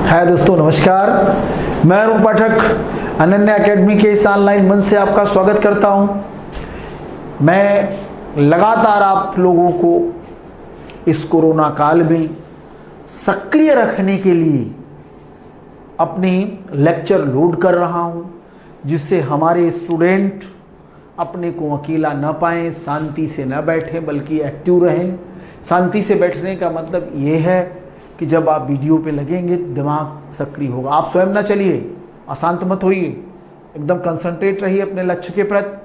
है दोस्तों, नमस्कार। मैं अरुण पाठक अनन्या एकेडमी के इस ऑनलाइन मंच से आपका स्वागत करता हूं। मैं लगातार आप लोगों को इस कोरोना काल में सक्रिय रखने के लिए अपने लेक्चर लोड कर रहा हूं, जिससे हमारे स्टूडेंट अपने को अकेला न पाएं, शांति से न बैठें बल्कि एक्टिव रहें। शांति से बैठने का मतलब ये है कि जब आप वीडियो पे लगेंगे दिमाग सक्रिय होगा। आप स्वयं ना चलिए, अशांत मत होइए, एकदम कंसंट्रेट रहिए अपने लक्ष्य के प्रति।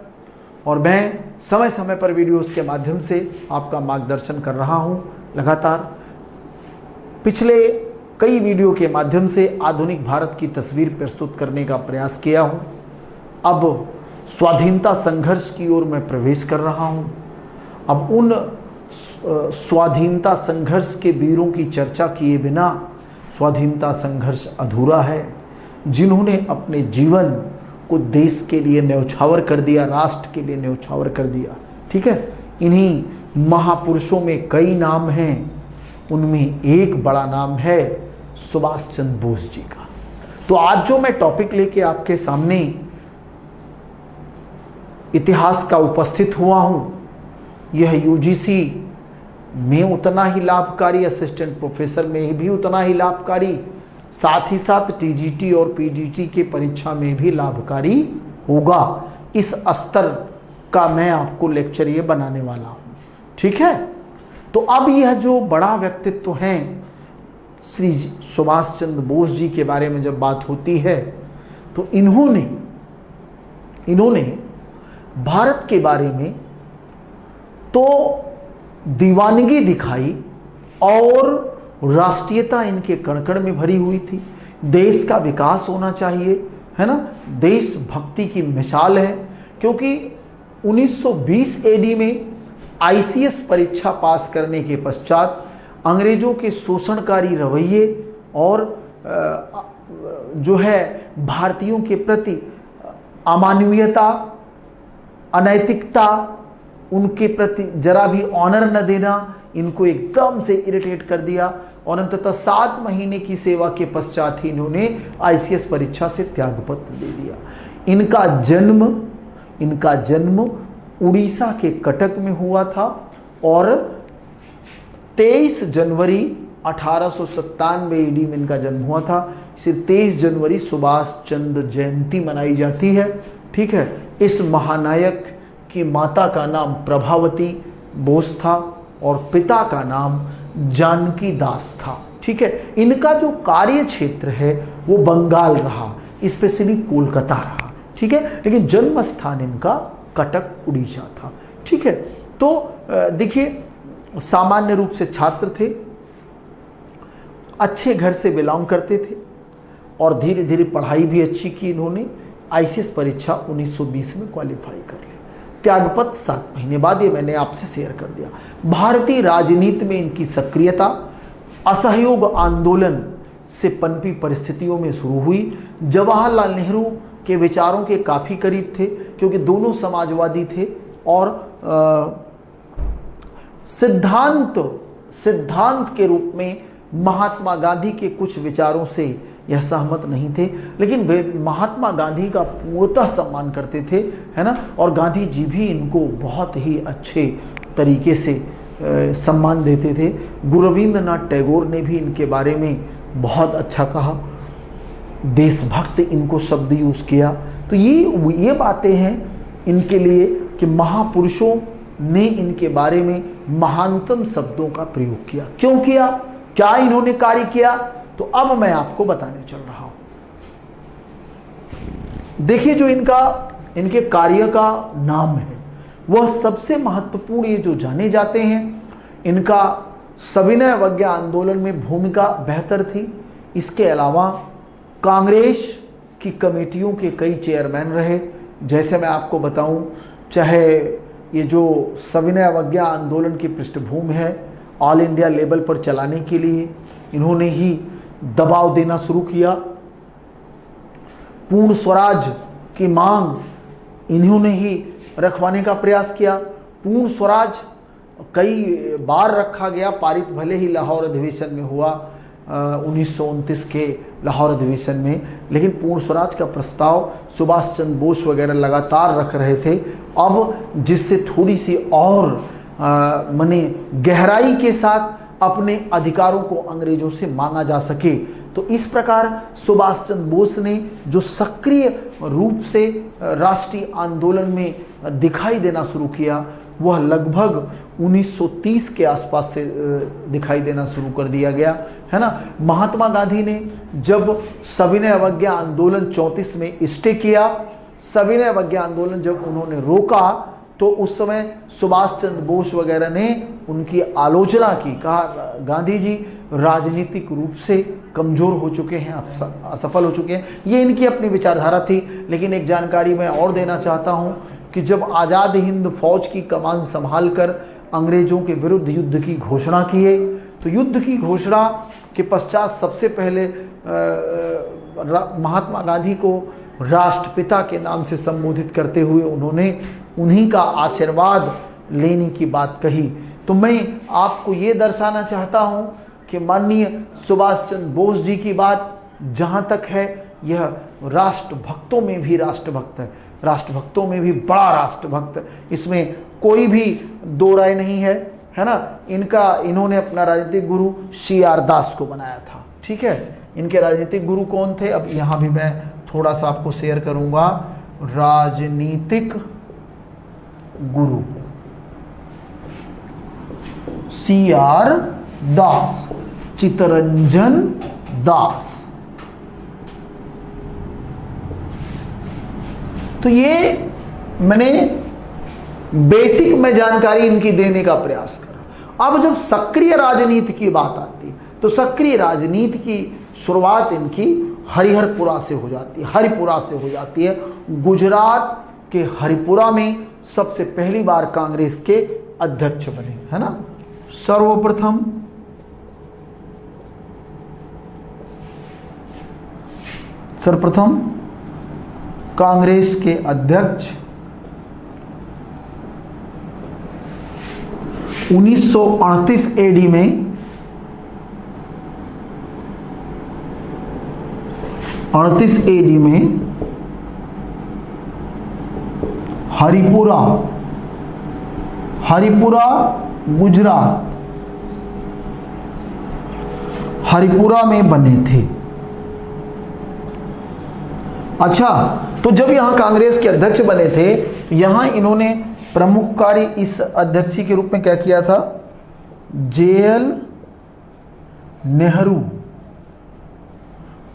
और मैं समय समय पर वीडियोस के माध्यम से आपका मार्गदर्शन कर रहा हूं। लगातार पिछले कई वीडियो के माध्यम से आधुनिक भारत की तस्वीर प्रस्तुत करने का प्रयास किया हूं। अब स्वाधीनता संघर्ष की ओर मैं प्रवेश कर रहा हूं। अब उन स्वाधीनता संघर्ष के वीरों की चर्चा किए बिना स्वाधीनता संघर्ष अधूरा है, जिन्होंने अपने जीवन को देश के लिए न्यौछावर कर दिया, राष्ट्र के लिए न्यौछावर कर दिया। ठीक है, इन्हीं महापुरुषों में कई नाम हैं, उनमें एक बड़ा नाम है सुभाष चंद्र बोस जी का। तो आज जो मैं टॉपिक लेके आपके सामने इतिहास का उपस्थित हुआ हूं, यह यूजीसी में उतना ही लाभकारी, असिस्टेंट प्रोफेसर में भी उतना ही लाभकारी, साथ ही साथ टीजीटी और पीजीटी के परीक्षा में भी लाभकारी होगा। इस स्तर का मैं आपको लेक्चर ये बनाने वाला हूं। ठीक है, तो अब यह जो बड़ा व्यक्तित्व हैं श्री सुभाष चंद्र बोस जी के बारे में जब बात होती है तो इन्होंने भारत के बारे में तो दीवानगी दिखाई और राष्ट्रीयता इनके कण-कण में भरी हुई थी। देश का विकास होना चाहिए, है ना, देशभक्ति की मिसाल है। क्योंकि 1920 एडी में आईसीएस परीक्षा पास करने के पश्चात अंग्रेजों के शोषणकारी रवैये और जो है भारतीयों के प्रति अमानवीयता, अनैतिकता, उनके प्रति जरा भी ऑनर न देना, इनको एकदम से इरिटेट कर दिया। और अंततः 7 महीने की सेवा के पश्चात ही इन्होंने आईसीएस परीक्षा से त्यागपत्र दे दिया। इनका जन्म उड़ीसा के कटक में हुआ था और 23 जनवरी 1897 ईडी में इनका जन्म हुआ था। इसे 23 जनवरी सुभाष चंद्र जयंती मनाई जाती है। ठीक है, इस महानायक की माता का नाम प्रभावती बोस था और पिता का नाम जानकी दास था। ठीक है, इनका जो कार्य क्षेत्र है वो बंगाल रहा, स्पेशली कोलकाता रहा। ठीक है, लेकिन जन्म स्थान इनका कटक उड़ीसा था। ठीक है, तो देखिए, सामान्य रूप से छात्र थे, अच्छे घर से बिलोंग करते थे और धीरे धीरे पढ़ाई भी अच्छी की। इन्होंने आईसीएस परीक्षा 1920 में क्वालिफाई कर ली। त्यागपत्र 7 महीने बाद, ये मैंने आपसे शेयर कर दिया। भारतीय राजनीति में इनकी सक्रियता असहयोग आंदोलन से पनपी परिस्थितियों में शुरू हुई। जवाहरलाल नेहरू के विचारों के काफ़ी करीब थे, क्योंकि दोनों समाजवादी थे और सिद्धांत के रूप में महात्मा गांधी के कुछ विचारों से यह सहमत नहीं थे, लेकिन वे महात्मा गांधी का पूर्णतः सम्मान करते थे, है ना। और गांधी जी भी इनको बहुत ही अच्छे तरीके से सम्मान देते थे। गुरु रविंद्रनाथ टैगोर ने भी इनके बारे में बहुत अच्छा कहा, देशभक्त इनको शब्द यूज़ किया। तो ये बातें हैं इनके लिए कि महापुरुषों ने इनके बारे में महानतम शब्दों का प्रयोग किया। क्यों किया, क्या इन्होंने कार्य किया, तो अब मैं आपको बताने चल रहा हूं। देखिए, जो इनके कार्य का नाम है वह सबसे महत्वपूर्ण, ये जो जाने जाते हैं, इनका सविनय अवज्ञा आंदोलन में भूमिका बेहतर थी। इसके अलावा कांग्रेस की कमेटियों के कई चेयरमैन रहे। जैसे मैं आपको बताऊं, चाहे ये जो सविनय अवज्ञा आंदोलन की पृष्ठभूमि है, ऑल इंडिया लेवल पर चलाने के लिए इन्होंने ही दबाव देना शुरू किया। पूर्ण स्वराज की मांग इन्होंने ही रखवाने का प्रयास किया। पूर्ण स्वराज कई बार रखा गया, पारित भले ही लाहौर अधिवेशन में हुआ, 1929 के लाहौर अधिवेशन में। लेकिन पूर्ण स्वराज का प्रस्ताव सुभाष चंद्र बोस वगैरह लगातार रख रहे थे। अब जिससे थोड़ी सी और माने गहराई के साथ अपने अधिकारों को अंग्रेजों से मांगा जा सके, तो इस प्रकार सुभाष चंद्र बोस ने जो सक्रिय रूप से राष्ट्रीय आंदोलन में दिखाई देना शुरू किया, वह लगभग 1930 के आसपास से दिखाई देना शुरू कर दिया गया, है ना। महात्मा गांधी ने जब सविनय अवज्ञा आंदोलन 34 में स्टे किया, सविनय अवज्ञा आंदोलन जब उन्होंने रोका, तो उस समय सुभाष चंद्र बोस वगैरह ने उनकी आलोचना की, कहा गांधी जी राजनीतिक रूप से कमजोर हो चुके हैं, असफल हो चुके हैं। ये इनकी अपनी विचारधारा थी। लेकिन एक जानकारी मैं और देना चाहता हूँ कि जब आज़ाद हिंद फौज की कमान संभालकर अंग्रेजों के विरुद्ध युद्ध की घोषणा किए, तो युद्ध की घोषणा के पश्चात सबसे पहले महात्मा गांधी को राष्ट्रपिता के नाम से संबोधित करते हुए उन्होंने उन्हीं का आशीर्वाद लेने की बात कही। तो मैं आपको ये दर्शाना चाहता हूँ कि माननीय सुभाष चंद्र बोस जी की बात जहाँ तक है, यह राष्ट्रभक्तों में भी राष्ट्रभक्त है, राष्ट्रभक्तों में भी बड़ा राष्ट्रभक्त, इसमें कोई भी दो राय नहीं है, है ना। इन्होंने अपना राजनीतिक गुरु CR दास को बनाया था, ठीक है। इनके राजनीतिक गुरु कौन थे, अब यहाँ भी मैं थोड़ा सा आपको शेयर करूंगा। राजनीतिक गुरु CR दास, चित्तरंजन दास। तो ये मैंने बेसिक में जानकारी इनकी देने का प्रयास करा। अब जब सक्रिय राजनीति की बात आती है, तो सक्रिय राजनीति की शुरुआत इनकी हरिहरपुरा से हो जाती है, हरिपुरा से हो जाती है। गुजरात के हरिपुरा में सबसे पहली बार कांग्रेस के अध्यक्ष बने, है ना। सर्वप्रथम कांग्रेस के अध्यक्ष 1938 AD में, 38 AD में हरिपुरा गुजरात, हरिपुरा में बने थे। अच्छा, तो जब यहां कांग्रेस के अध्यक्ष बने थे, तो यहां इन्होंने प्रमुख कार्य इस अध्यक्ष के रूप में क्या किया था, JL नेहरू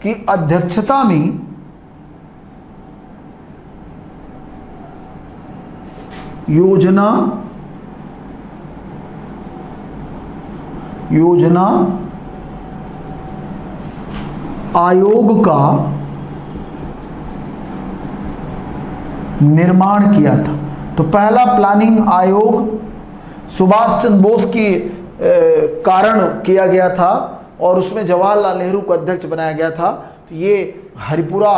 की अध्यक्षता में योजना आयोग का निर्माण किया था। तो पहला प्लानिंग आयोग सुभाष चंद्र बोस के कारण किया गया था और उसमें जवाहरलाल नेहरू को अध्यक्ष बनाया गया था। तो ये हरिपुरा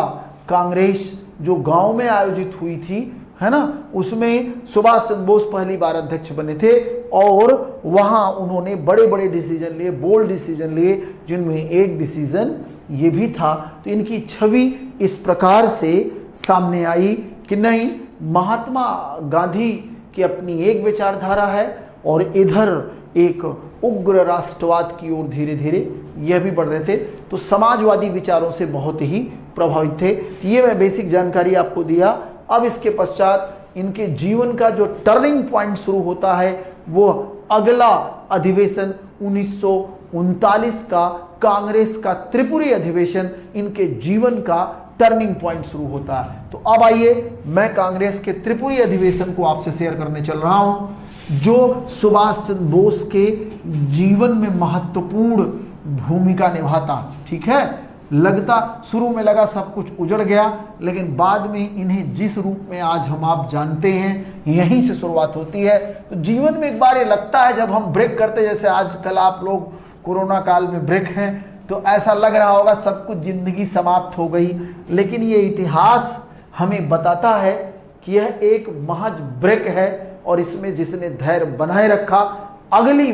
कांग्रेस जो गांव में आयोजित हुई थी, है ना, उसमें सुभाष चंद्र बोस पहली बार अध्यक्ष बने थे और वहां उन्होंने बड़े बड़े डिसीजन लिए, बोल्ड डिसीजन लिए, जिनमें एक डिसीजन ये भी था। तो इनकी छवि इस प्रकार से सामने आई कि नहीं, महात्मा गांधी की अपनी एक विचारधारा है और इधर एक उग्र राष्ट्रवाद की ओर धीरे धीरे यह भी बढ़ रहे थे। तो समाजवादी विचारों से बहुत ही प्रभावित थे। तो ये मैं बेसिक जानकारी आपको दिया। अब इसके पश्चात इनके जीवन का जो टर्निंग पॉइंट शुरू होता है, वो अगला अधिवेशन 1939 का कांग्रेस का त्रिपुरी अधिवेशन इनके जीवन का टर्निंग पॉइंट शुरू होता है। तो अब आइए मैं कांग्रेस के त्रिपुरी अधिवेशन को आपसे शेयर करने चल रहा हूं, जो सुभाष चंद्र बोस के जीवन में महत्वपूर्ण भूमिका निभाता। ठीक है, लगता शुरू में लगा सब कुछ उजड़ गया, लेकिन बाद में इन्हें जिस रूप में आज हम आप जानते हैं, यहीं से शुरुआत होती है। तो जीवन में एक बार ये लगता है जब हम ब्रेक करते, जैसे आजकल आप लोग कोरोना काल में ब्रेक हैं, तो ऐसा लग रहा होगा सब कुछ जिंदगी समाप्त हो गई, लेकिन ये इतिहास हमें बताता है कि यह एक महज ब्रेक है और इसमें जिसने धैर्य बनाए रखा, अगली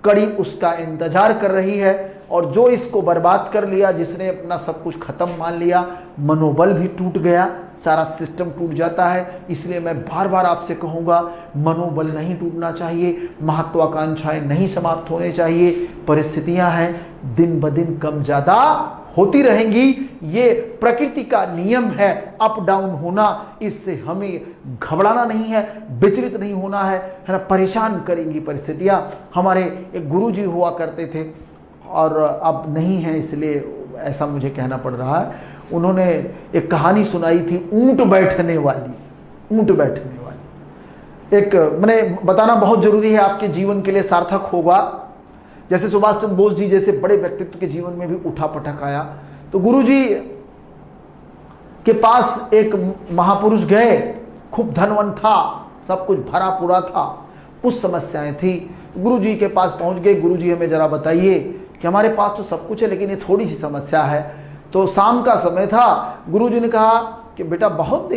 कड़ी उसका इंतजार कर रही है। और जो इसको बर्बाद कर लिया, जिसने अपना सब कुछ खत्म मान लिया, मनोबल भी टूट गया, सारा सिस्टम टूट जाता है। इसलिए मैं बार बार आपसे कहूँगा, मनोबल नहीं टूटना चाहिए, महत्वाकांक्षाएं नहीं समाप्त होने चाहिए। परिस्थितियां हैं दिन ब दिन कम ज़्यादा होती रहेंगी, ये प्रकृति का नियम है, अप डाउन होना। इससे हमें घबराना नहीं है, विचलित नहीं होना है ना। परेशान करेंगी परिस्थितियां। हमारे एक गुरुजी हुआ करते थे और अब नहीं है, इसलिए ऐसा मुझे कहना पड़ रहा है। उन्होंने एक कहानी सुनाई थी, ऊंट बैठने वाली। ऊंट बैठने वाली एक, मैंने बताना बहुत जरूरी है, आपके जीवन के लिए सार्थक होगा। जैसे सुभाष चंद्र बोस जी जैसे बड़े व्यक्तित्व के जीवन में भी उठा पटक आया। तो गुरुजी के पास एक महापुरुष गए, खूब धनवान था, सब कुछ भरा पूरा था, कुछ समस्याएं थी। गुरुजी के पास पहुंच गए, गुरुजी हमें जरा बताइए कि हमारे पास तो सब कुछ है लेकिन ये थोड़ी सी समस्या है। तो शाम का समय था, गुरुजी ने कहा कि बेटा बहुत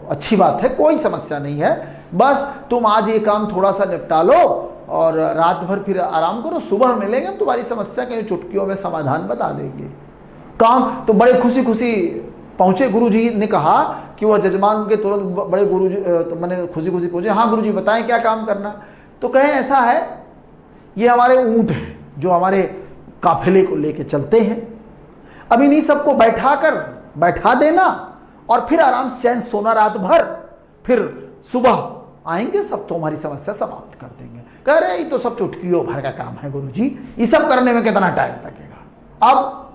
अच्छी बात है, कोई समस्या नहीं है, बस तुम आज ये काम थोड़ा सा निपटा लो और रात भर फिर आराम करो, सुबह मिलेंगे, हम तुम्हारी समस्या के चुटकियों में समाधान बता देंगे। काम तो बड़े खुशी खुशी पहुंचे। गुरुजी ने कहा कि वह जजमान के तुरंत बड़े गुरुजी तो मैंने खुशी खुशी पहुंचे। हाँ गुरुजी बताएं क्या काम करना। तो कहें ऐसा है, ये हमारे ऊंट हैं जो हमारे काफिले को लेके चलते हैं, अब इन्हीं सबको बैठा देना और फिर आराम से चैन सोना रात भर, फिर सुबह आएंगे, सब तो हमारी समस्या समाप्त कर देंगे। कह रहे ये तो सब चुटकियों भर का काम है गुरुजी, ये सब करने में कितना टाइम लगेगा। अब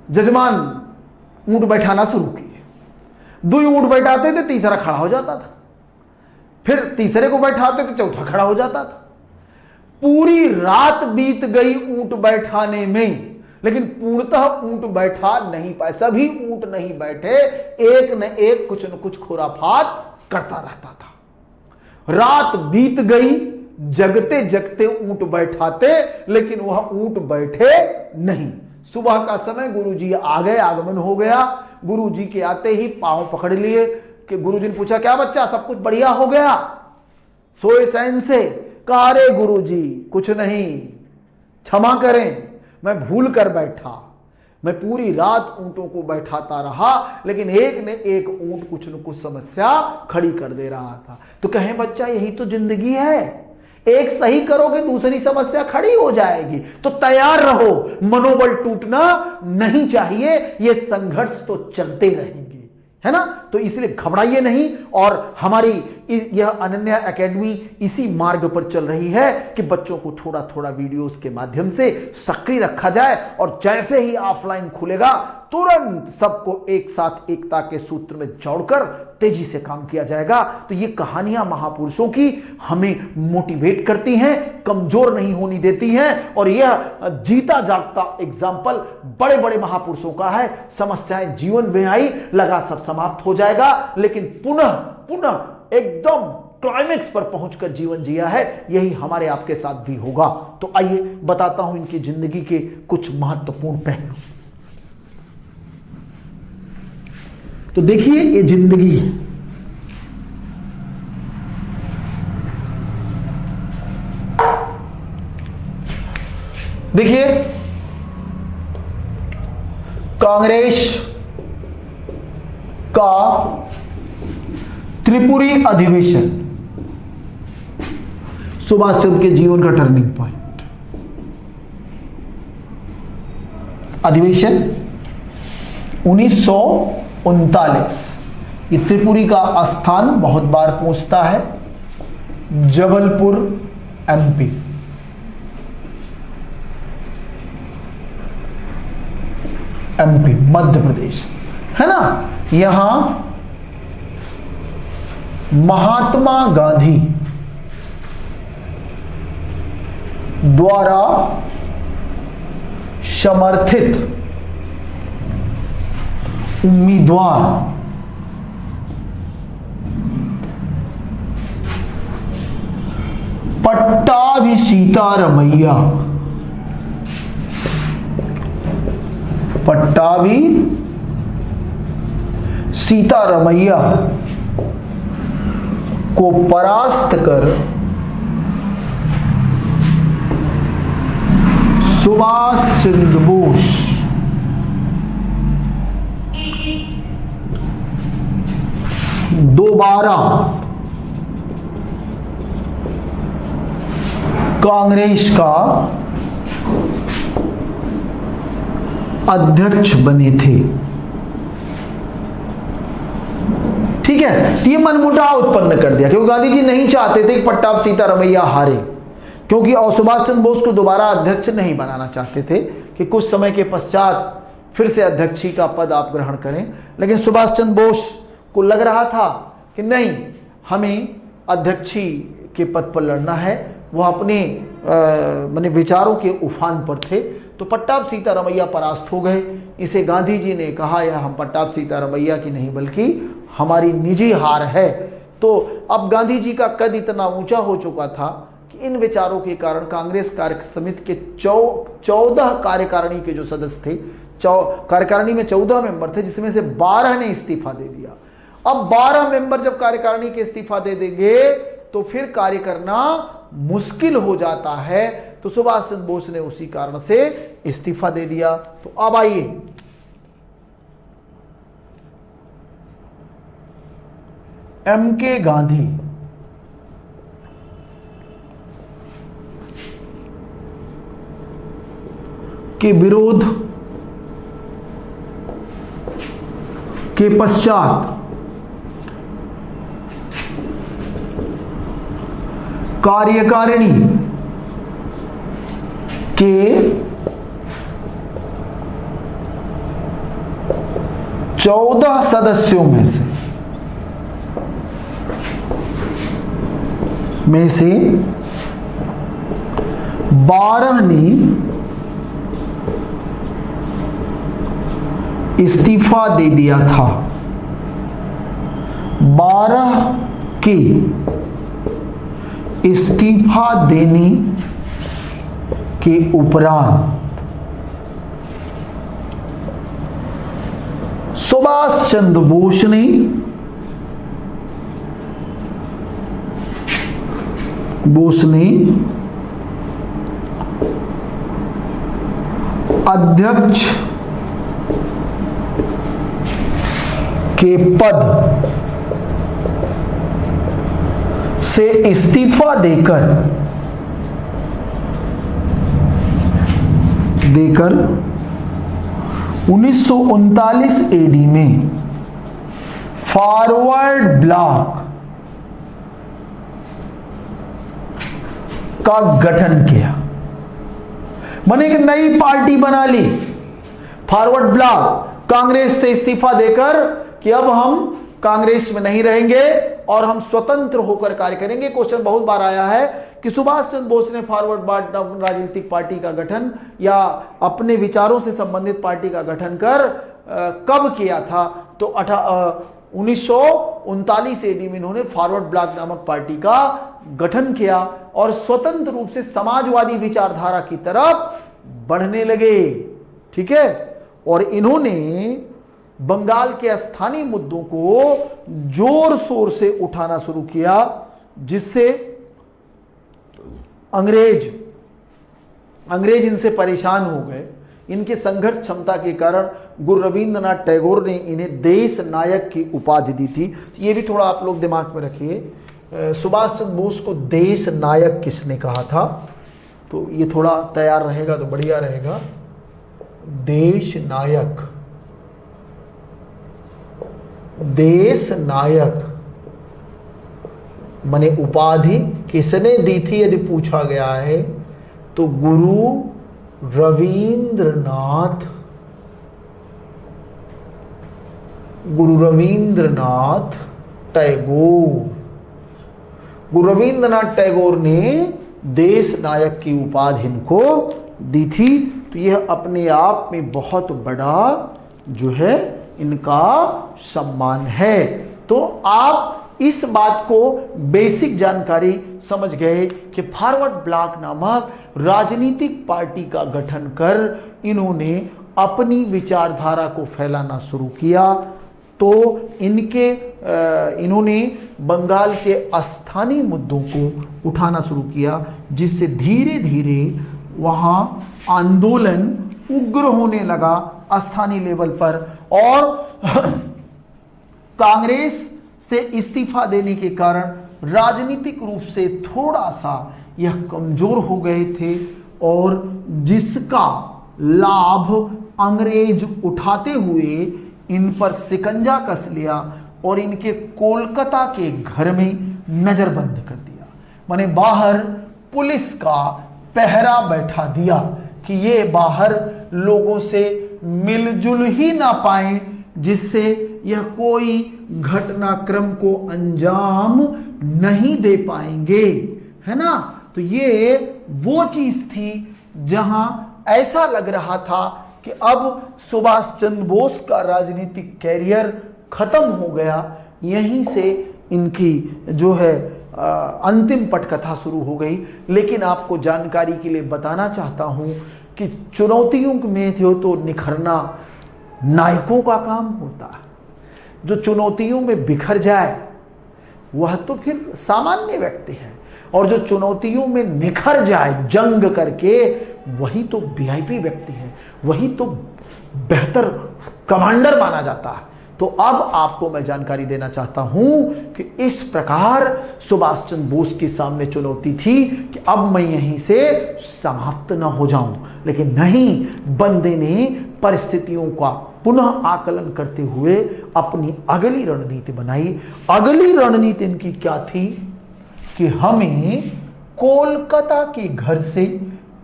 जजमान ऊंट बैठाना शुरू किए। 2 ऊंट बैठाते थे, तीसरा खड़ा हो जाता था, फिर तीसरे को बैठाते थे, चौथा खड़ा हो जाता था। पूरी रात बीत गई ऊंट बैठाने में, लेकिन पूर्णतः ऊंट बैठा नहीं पाए। सभी ऊंट नहीं बैठे, एक न एक कुछ न कुछ खुराफात करता रहता था। रात बीत गई, जगते जगते ऊंट बैठाते, लेकिन वह ऊंट बैठे नहीं। सुबह का समय गुरुजी आ गए, आगमन हो गया। गुरुजी के आते ही पांव पकड़ लिए कि गुरुजी ने पूछा क्या बच्चा सब कुछ बढ़िया हो गया? सोए सैन से कहा, अरे गुरुजी कुछ नहीं, क्षमा करें, मैं भूल कर बैठा, मैं पूरी रात ऊंटों को बैठाता रहा, लेकिन एक ने एक ऊंट कुछ न कुछ समस्या खड़ी कर दे रहा था। तो कहें बच्चा यही तो जिंदगी है, एक सही करोगे दूसरी समस्या खड़ी हो जाएगी, तो तैयार रहो, मनोबल टूटना नहीं चाहिए, ये संघर्ष तो चलते रहेंगे, है ना। तो इसलिए घबराइए नहीं। और हमारी यह अनन्या एकेडमी इसी मार्ग पर चल रही है कि बच्चों को थोड़ा थोड़ा वीडियोस के माध्यम से सक्रिय रखा जाए, और जैसे ही ऑफलाइन खुलेगा तुरंत सबको एक साथ एकता के सूत्र में जोड़कर तेजी से काम किया जाएगा। तो ये कहानियां महापुरुषों की हमें मोटिवेट करती हैं, कमजोर नहीं होने देती हैं, और यह जीता जागता एग्जाम्पल बड़े बड़े महापुरुषों का है। समस्याएं जीवन में आई, लगा सब समाप्त हो जाएगा, लेकिन पुनः एकदम क्लाइमेक्स पर पहुंचकर जीवन जिया है। यही हमारे आपके साथ भी होगा। तो आइए बताता हूं इनकी जिंदगी के कुछ महत्वपूर्ण पहलू। तो देखिए ये जिंदगी है, देखिए कांग्रेस का त्रिपुरी अधिवेशन सुभाष चंद्र के जीवन का टर्निंग पॉइंट। अधिवेशन 1939। ये त्रिपुरी का स्थान बहुत बार पूछता है, जबलपुर एमपी। एमपी मध्य प्रदेश है ना। यहां महात्मा गांधी द्वारा समर्थित उम्मीदवार पट्टाभी सीतारमैया, पट्टाभी सीतारमैया को परास्त कर सुभाष चंद्र बोस दोबारा कांग्रेस का अध्यक्ष बने थे। ठीक है, तो ये मनमुटाव उत्पन्न कर दिया क्योंकि गांधी जी नहीं चाहते थे कि पट्टाभ सीतारमैया हारे, क्योंकि और सुभाष चंद्र बोस को दोबारा अध्यक्ष नहीं बनाना चाहते थे कि कुछ समय के पश्चात फिर से अध्यक्षी का पद आप ग्रहण करें। लेकिन सुभाष चंद्र बोस को लग रहा था कि नहीं, हमें अध्यक्षी के पद पर लड़ना है। वह अपने माने विचारों के उफान पर थे। तो पट्टाभ सीतारमैया परास्त हो गए। इसे गांधी जी ने कहा, यह हम पट्टाभ सीतारमैया की नहीं बल्कि हमारी निजी हार है। तो अब गांधी जी का कद इतना ऊंचा हो चुका था कि इन विचारों के कारण कांग्रेस कार्य समिति के 14 कार्यकारिणी के जो सदस्य थे, कार्यकारिणी में 14 मेंबर थे, जिसमें से 12 ने इस्तीफा दे दिया। अब 12 मेंबर जब कार्यकारिणी के इस्तीफा दे देंगे तो फिर कार्य करना मुश्किल हो जाता है। तो सुभाष चंद्र बोस ने उसी कारण से इस्तीफा दे दिया। तो अब आइए M.K. गांधी के विरोध के पश्चात कार्यकारिणी के 14 सदस्यों में से 12 ने इस्तीफा दे दिया था। 12 के इस्तीफा देने के उपरांत सुभाष चंद्र बोस ने अध्यक्ष के पद से इस्तीफा देकर 1939 एडी में फॉरवर्ड ब्लॉक का गठन किया। माने एक नई पार्टी बना ली, फॉरवर्ड ब्लॉक, कांग्रेस से इस्तीफा देकर कि अब हम कांग्रेस में नहीं रहेंगे और हम स्वतंत्र होकर कार्य करेंगे। क्वेश्चन बहुत बार आया है कि सुभाष चंद्र बोस ने फॉरवर्ड ब्लॉक राजनीतिक पार्टी का गठन या अपने विचारों से संबंधित पार्टी का गठन कर कब किया था? तो 1939 ईस्वी में इन्होंने फॉरवर्ड ब्लॉक नामक पार्टी का गठन किया और स्वतंत्र रूप से समाजवादी विचारधारा की तरफ बढ़ने लगे। ठीक है, और इन्होंने बंगाल के स्थानीय मुद्दों को जोर शोर से उठाना शुरू किया, जिससे अंग्रेज इनसे परेशान हो गए। इनके संघर्ष क्षमता के कारण गुरु रविंद्रनाथ टैगोर ने इन्हें देश नायक की उपाधि दी थी। ये भी थोड़ा आप लोग दिमाग में रखिए, सुभाष चंद्र बोस को देश नायक किसने कहा था? तो ये थोड़ा तैयार रहेगा तो बढ़िया रहेगा। देश नायक, देश नायक माने उपाधि किसने दी थी यदि पूछा गया है तो गुरु रविंद्रनाथ टैगोर। गुरु रविंद्रनाथ टैगोर ने देश नायक की उपाधि इनको दी थी। तो यह अपने आप में बहुत बड़ा जो है इनका सम्मान है। तो आप इस बात को बेसिक जानकारी समझ गए कि फॉरवर्ड ब्लॉक नामक राजनीतिक पार्टी का गठन कर इन्होंने अपनी विचारधारा को फैलाना शुरू किया। तो इन्होंने बंगाल के स्थानीय मुद्दों को उठाना शुरू किया, जिससे धीरे धीरे वहां आंदोलन उग्र होने लगा स्थानीय लेवल पर, और कांग्रेस से इस्तीफा देने के कारण राजनीतिक रूप से थोड़ा सा यह कमजोर हो गए थे, और जिसका लाभ अंग्रेज उठाते हुए इन पर शिकंजा कस लिया और इनके कोलकाता के घर में नजरबंद कर दिया। माने बाहर पुलिस का पहरा बैठा दिया कि ये बाहर लोगों से मिलजुल ही ना पाए, जिससे यह कोई घटनाक्रम को अंजाम नहीं दे पाएंगे, है ना। तो ये वो चीज थी जहां ऐसा लग रहा था कि अब सुभाष चंद्र बोस का राजनीतिक कैरियर खत्म हो गया। यहीं से इनकी जो है अंतिम पटकथा शुरू हो गई। लेकिन आपको जानकारी के लिए बताना चाहता हूं कि चुनौतियों में थे तो निखरना नायकों का काम होता है। जो चुनौतियों में बिखर जाए वह तो फिर सामान्य व्यक्ति है, और जो चुनौतियों में निखर जाए जंग करके वही तो वीआईपी व्यक्ति है, वही तो बेहतर कमांडर माना जाता है। तो अब आपको मैं जानकारी देना चाहता हूं कि इस प्रकार सुभाष चंद्र बोस के सामने चुनौती थी कि अब मैं यहीं से समाप्त न हो जाऊं, लेकिन नहीं, बंदे ने परिस्थितियों का पुनः आकलन करते हुए अपनी अगली रणनीति बनाई। अगली रणनीति इनकी क्या थी कि हमें कोलकाता के घर से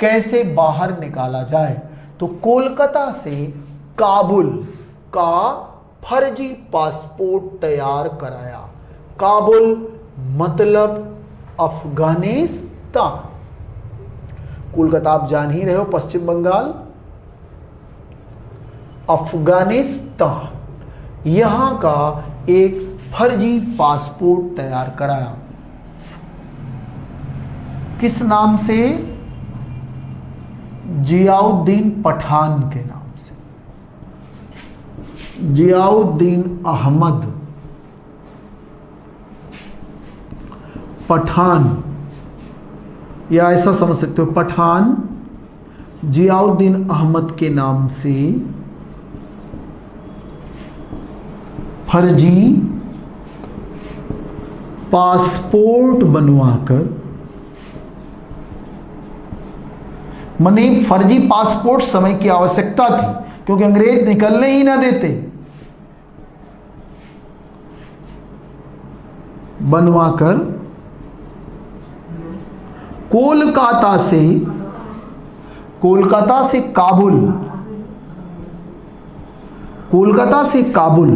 कैसे बाहर निकाला जाए। तो कोलकाता से काबुल का फर्जी पासपोर्ट तैयार कराया। काबुल मतलब अफगानिस्तान, कोलकाता आप जान ही रहे हो पश्चिम बंगाल, अफगानिस्तान, यहां का एक फर्जी पासपोर्ट तैयार कराया। किस नाम से? जियाउद्दीन पठान के नाम से, जियाउद्दीन अहमद पठान, या ऐसा समझ सकते हो पठान जियाउद्दीन अहमद के नाम से फर्जी पासपोर्ट बनवाकर, मने फर्जी पासपोर्ट समय की आवश्यकता थी क्योंकि अंग्रेज निकलने ही ना देते, बनवाकर कोलकाता से काबुल, कोलकाता से काबुल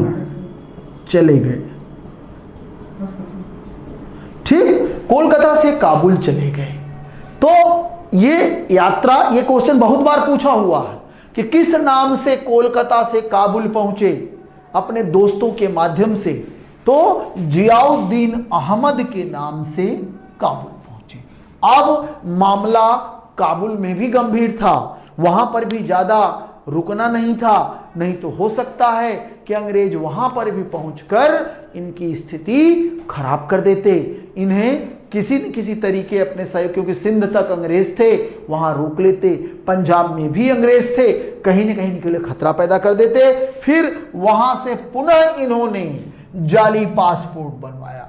चले गए। ठीक, कोलकाता से काबुल चले गए। तो ये यात्रा, ये क्वेश्चन बहुत बार पूछा हुआ है कि किस नाम से कोलकाता से काबुल पहुंचे, अपने दोस्तों के माध्यम से। तो जियाउद्दीन अहमद के नाम से काबुल पहुंचे। अब मामला काबुल में भी गंभीर था, वहां पर भी ज्यादा रुकना नहीं था, नहीं तो हो सकता है कि अंग्रेज वहां पर भी पहुंचकर इनकी स्थिति खराब कर देते। इन्हें किसी न किसी तरीके अपने सहयोग, क्योंकि सिंध तक अंग्रेज थे, वहां रोक लेते, पंजाब में भी अंग्रेज थे, कहीं न कहीं इनके लिए खतरा पैदा कर देते। फिर वहां से पुनः इन्होंने जाली पासपोर्ट बनवाया।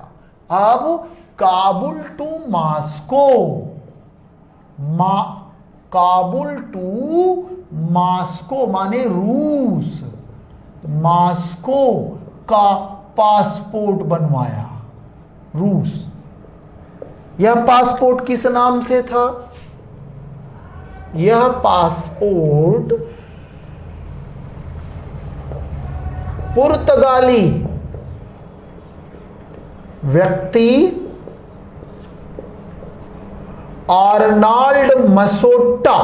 अब Kabul to Moscow, Kabul to Moscow माने रूस, मास्को का पासपोर्ट बनवाया, रूस। यह पासपोर्ट किस नाम से था? यह पासपोर्ट पुर्तगाली व्यक्ति आर्नाल्ड मसोट्टा,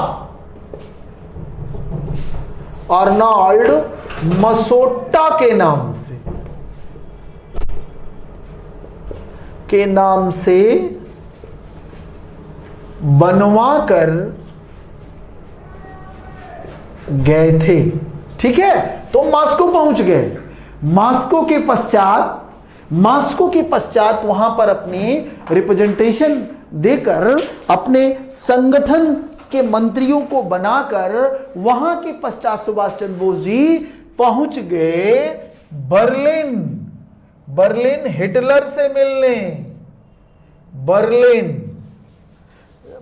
आर्नाल्ड मसोट्टा के नाम से बनवा कर गए थे। ठीक है, तो मास्को पहुंच गए। मास्को के पश्चात वहां पर अपने रिप्रेजेंटेशन देकर अपने संगठन के मंत्रियों को बनाकर वहां के पश्चात सुभाष चंद्र बोस जी पहुंच गए बर्लिन। बर्लिन हिटलर से मिलने। बर्लिन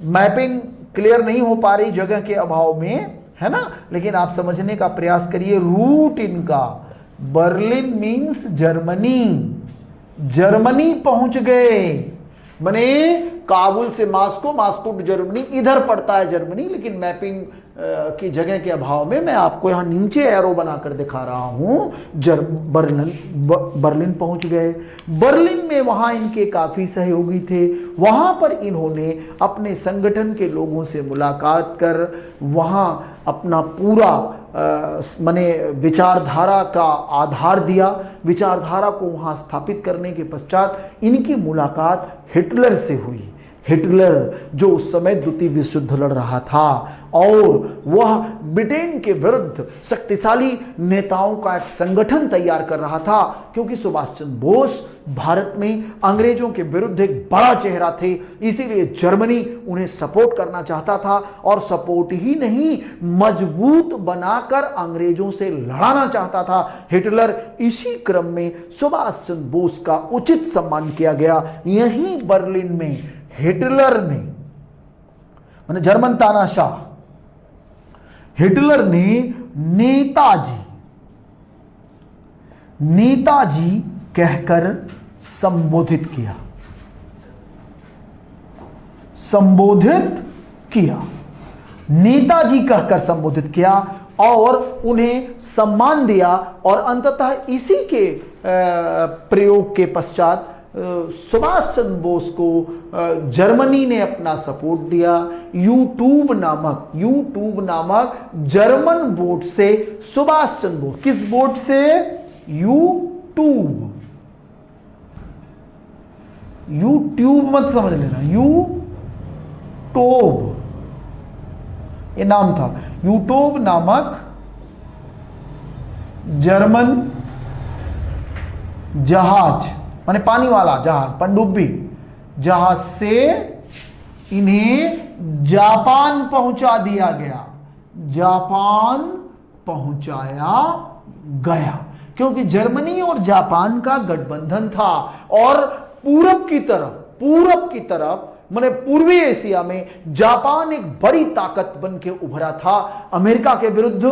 मैपिंग क्लियर नहीं हो पा रही जगह के अभाव में, है ना, लेकिन आप समझने का प्रयास करिए। रूट इनका बर्लिन मींस जर्मनी। जर्मनी पहुंच गए, माने काबुल से मास्को, मास्को टू जर्मनी, इधर पड़ता है जर्मनी, लेकिन मैपिंग की जगह के अभाव में मैं आपको यहां नीचे एरो बनाकर दिखा रहा हूं। बर्लिन पहुंच गए। बर्लिन में वहां इनके काफी सहयोगी थे। वहां पर इन्होंने अपने संगठन के लोगों से मुलाकात कर वहां अपना पूरा माने विचारधारा का आधार दिया। विचारधारा को वहां स्थापित करने के पश्चात इनकी मुलाकात हिटलर से हुई। हिटलर जो उस समय द्वितीय विश्व युद्ध लड़ रहा था और वह ब्रिटेन के विरुद्ध शक्तिशाली नेताओं का एक संगठन तैयार कर रहा था, क्योंकि सुभाष चंद्र बोस भारत में अंग्रेजों के विरुद्ध एक बड़ा चेहरा थे, इसीलिए जर्मनी उन्हें सपोर्ट करना चाहता था और सपोर्ट ही नहीं मजबूत बनाकर अंग्रेजों से लड़ाना चाहता था हिटलर। इसी क्रम में सुभाष चंद्र बोस का उचित सम्मान किया गया। यहीं बर्लिन में हिटलर ने, माने जर्मन तानाशाह, हिटलर ने नेताजी कहकर संबोधित किया। नेताजी कहकर संबोधित किया और उन्हें सम्मान दिया। और अंततः इसी के प्रयोग के पश्चात सुभाष चंद्र बोस को जर्मनी ने अपना सपोर्ट दिया। यूट्यूब नामक जर्मन बोट से सुभाष चंद्र बोस, किस बोट से? यूट्यूब मत समझ लेना, यूट्यूब ये नाम था। यूट्यूब नामक जर्मन जहाज, माने पानी वाला जहाज, पनडुब्बी जहाज से इन्हें जापान पहुंचा दिया गया। जापान पहुंचाया गया क्योंकि जर्मनी और जापान का गठबंधन था और पूरब की तरफ माने पूर्वी एशिया में जापान एक बड़ी ताकत बन के उभरा था अमेरिका के विरुद्ध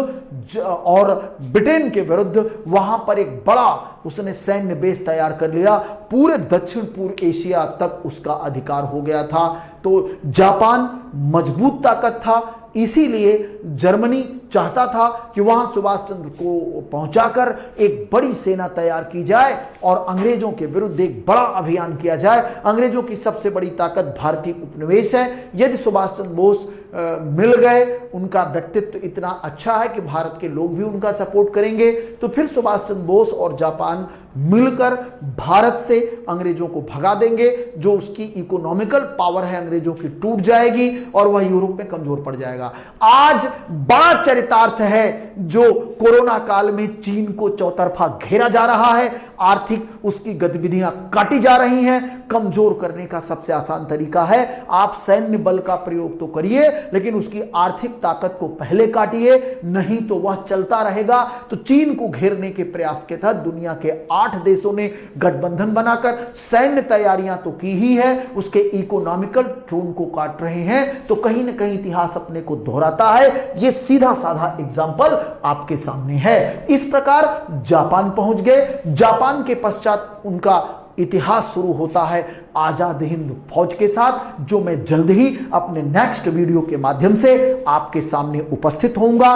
और ब्रिटेन के विरुद्ध। वहां पर एक बड़ा उसने सैन्य बेस तैयार कर लिया, पूरे दक्षिण पूर्व एशिया तक उसका अधिकार हो गया था। तो जापान मजबूत ताकत था, इसीलिए जर्मनी चाहता था कि वहां सुभाष चंद्र को पहुंचाकर एक बड़ी सेना तैयार की जाए और अंग्रेजों के विरुद्ध एक बड़ा अभियान किया जाए। अंग्रेजों की सबसे बड़ी ताकत भारतीय उपनिवेश है। यदि सुभाष चंद्र बोस मिल गए, उनका व्यक्तित्व इतना अच्छा है कि भारत के लोग भी उनका सपोर्ट करेंगे, तो फिर सुभाष चंद्र बोस और जापान मिलकर भारत से अंग्रेजों को भगा देंगे। जो उसकी इकोनॉमिकल पावर है अंग्रेजों की टूट जाएगी और वह यूरोप में कमजोर पड़ जाएगा। आज बड़ा चरितार्थ है जो कोरोना काल में चीन को चौतरफा घेरा जा रहा है, आर्थिक उसकी गतिविधियां काटी जा रही हैं। कमजोर करने का सबसे आसान तरीका है आप सैन्य बल का प्रयोग तो करिए, लेकिन उसकी आर्थिक ताकत को पहले काटिए, नहीं तो वह चलता रहेगा। तो चीन को घेरने के प्रयास के तहत दुनिया के 8 देशों ने गठबंधन बनाकर सैन्य तैयारियां तो की ही है, उसके इकोनॉमिकल ट्रोन को काट रहे हैं। तो कहीं ना कहीं इतिहास अपने को दोहराता है। यह सीधा साधा एग्जाम्पल आपके सामने है। इस प्रकार जापान पहुंच गए। जापान के पश्चात उनका इतिहास शुरू होता है आजाद हिंद फौज के साथ, जो मैं जल्द ही अपने नेक्स्ट वीडियो के माध्यम से आपके सामने उपस्थित होऊंगा।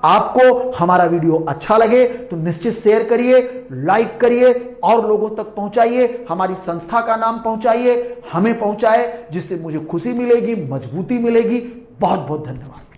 आपको हमारा वीडियो अच्छा लगे तो निश्चित शेयर करिए, लाइक करिए और लोगों तक पहुंचाइए। हमारी संस्था का नाम पहुंचाइए, हमें पहुंचाए, जिससे मुझे खुशी मिलेगी, मजबूती मिलेगी। बहुत बहुत धन्यवाद।